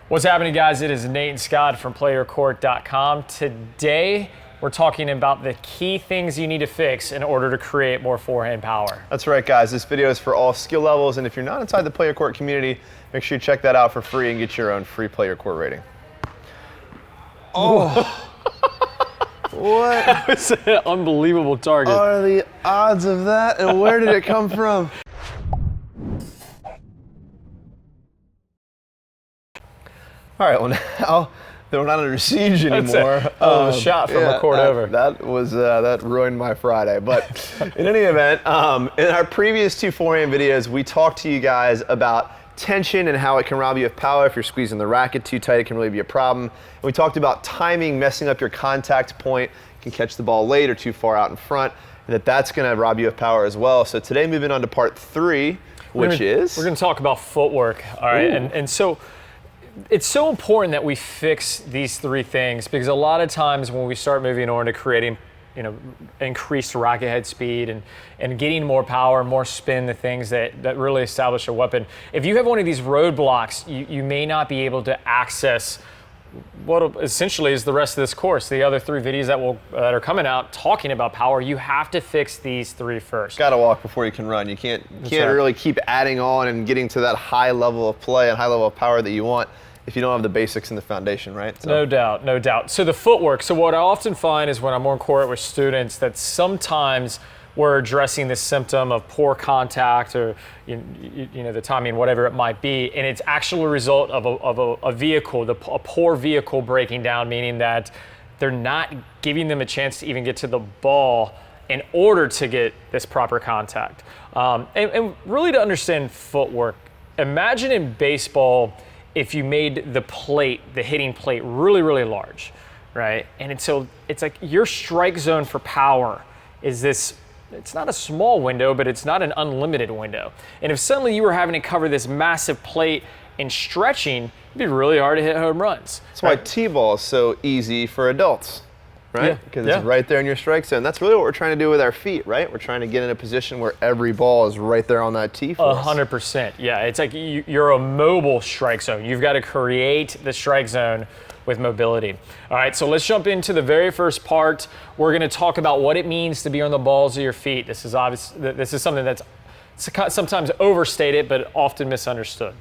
What's happening, guys? It is Nate and Scott from PlayYourCourt.com. Today, we're talking about the key things you need to fix in order to create more forehand power. That's right, guys. This video is for all skill levels, and if you're not inside the Play Your Court community, make sure you check that out for free and get your own free Play Your Court rating. Oh! What? That was an unbelievable target. What are the odds of that, and where did it come from? All right, well now that we're not under siege anymore. A shot from a court over. That ruined my Friday. But in any event, in our previous two forehand videos, we talked to you guys about tension and how it can rob you of power. If you're squeezing the racket too tight, it can really be a problem. And we talked about timing, messing up your contact point. You can catch the ball late or too far out in front, and that's going to rob you of power as well. So today, moving on to part 3, which is? We're going to talk about footwork, all right? And so it's so important that we fix these 3 things, because a lot of times when we start moving on to creating increased racket head speed and getting more power, more spin, the things that really establish a weapon. If you have one of these roadblocks, you may not be able to access what essentially is the rest of this course. The other 3 videos that are coming out talking about power, you have to fix these 3 first. Got to walk before you can run. You can't really keep adding on and getting to that high level of play and high level of power that you want if you don't have the basics and the foundation, right? So. No doubt, no doubt. So the footwork. So what I often find is when I'm on court with students that sometimes we're addressing this symptom of poor contact or the timing, whatever it might be, and it's actually a result of a vehicle, a poor vehicle breaking down, meaning that they're not giving them a chance to even get to the ball in order to get this proper contact. And really to understand footwork, imagine in baseball if you made the plate, the hitting plate, really, really large, right? And so it's like your strike zone for power is this. It's not a small window, but it's not an unlimited window. And if suddenly you were having to cover this massive plate and stretching, it'd be really hard to hit home runs. That's why T-ball is so easy for adults, right? Because it's right there in your strike zone. That's really what we're trying to do with our feet, right? We're trying to get in a position where every ball is right there on that tee for us. 100%, yeah. It's like you're a mobile strike zone. You've got to create the strike zone with mobility. All right, so let's jump into the very first part. We're going to talk about what it means to be on the balls of your feet. This is something that's sometimes overstated, but often misunderstood.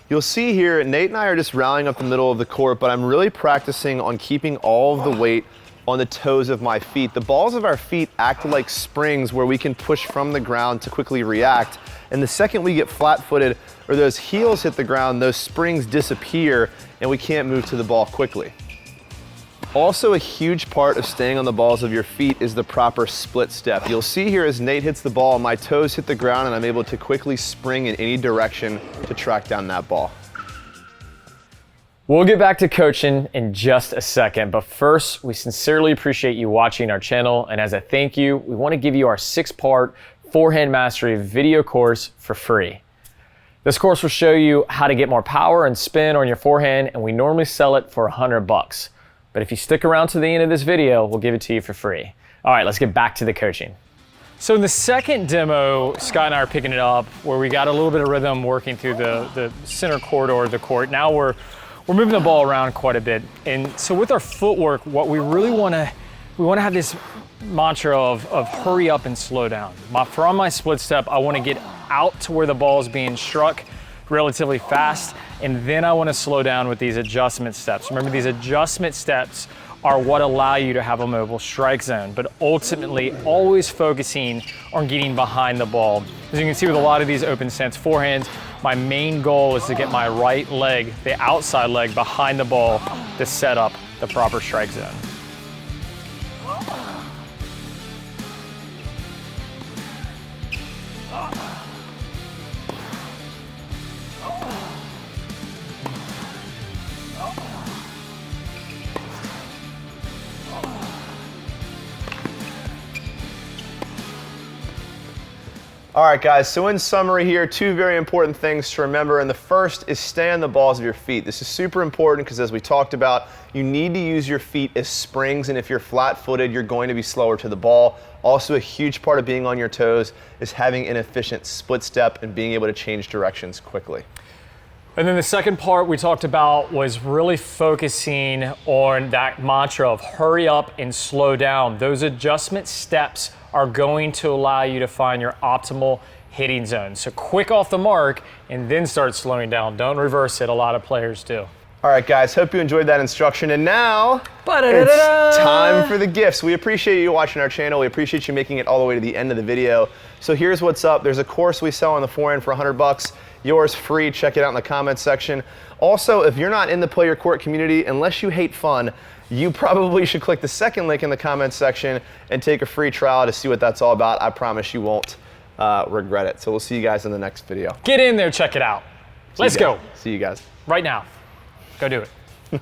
You'll see here, Nate and I are just rallying up the middle of the court, but I'm really practicing on keeping all of the weight on the toes of my feet. The balls of our feet act like springs where we can push from the ground to quickly react. And the second we get flat-footed or those heels hit the ground, those springs disappear and we can't move to the ball quickly. Also, a huge part of staying on the balls of your feet is the proper split step. You'll see here as Nate hits the ball, my toes hit the ground and I'm able to quickly spring in any direction to track down that ball. We'll get back to coaching in just a second, but first, we sincerely appreciate you watching our channel, and as a thank you, we want to give you our 6-part Forehand Mastery video course for free. This course will show you how to get more power and spin on your forehand, and we normally sell it for $100. But if you stick around to the end of this video, we'll give it to you for free. All right, let's get back to the coaching. So in the second demo, Scott and I are picking it up where we got a little bit of rhythm working through the center corridor of the court. Now we're moving the ball around quite a bit. And so with our footwork, what we really we want to have this mantra of hurry up and slow down. From my split step, I want to get out to where the ball is being struck relatively fast, and then I want to slow down with these adjustment steps. Remember, these adjustment steps are what allow you to have a mobile strike zone, but ultimately always focusing on getting behind the ball. As you can see with a lot of these open stance forehands, my main goal is to get my right leg, the outside leg, behind the ball to set up the proper strike zone. All right, guys, so in summary here, 2 very important things to remember, and the first is stay on the balls of your feet. This is super important because, as we talked about, you need to use your feet as springs, and if you're flat-footed, you're going to be slower to the ball. Also, a huge part of being on your toes is having an efficient split step and being able to change directions quickly. And then the second part we talked about was really focusing on that mantra of hurry up and slow down. Those adjustment steps are going to allow you to find your optimal hitting zone. So quick off the mark and then start slowing down. Don't reverse it. A lot of players do. All right, guys, hope you enjoyed that instruction. And now it's time for the gifts. We appreciate you watching our channel. We appreciate you making it all the way to the end of the video. So here's what's up. There's a course we sell on the Forehand for $100. Yours free. Check it out in the comments section. Also, if you're not in the Play Your Court community, unless you hate fun, you probably should click the second link in the comments section and take a free trial to see what that's all about. I promise you won't regret it. So we'll see you guys in the next video. Get in there, check it out. Let's go. See you guys. Right now. Go do it.